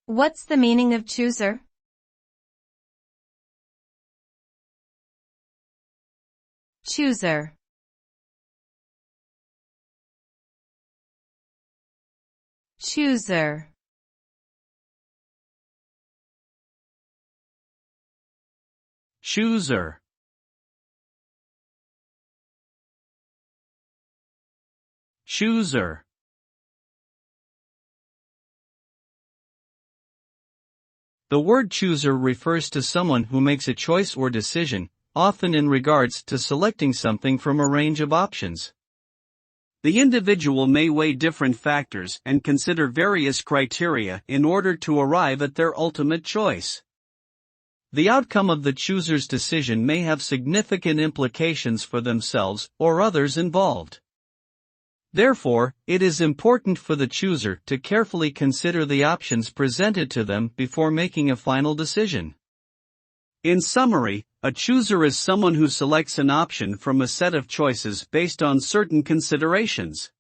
What's the meaning of chooser? Chooser. Chooser. Chooser. Chooser. The word chooser refers to someone who makes a choice or decision, often in regards to selecting something from a range of options. The individual may weigh different factors and consider various criteria in order to arrive at their ultimate choice. The outcome of the chooser's decision may have significant implications for themselves or others involved. Therefore, it is important for the chooser to carefully consider the options presented to them before making a final decision. In summary, a chooser is someone who selects an option from a set of choices based on certain considerations.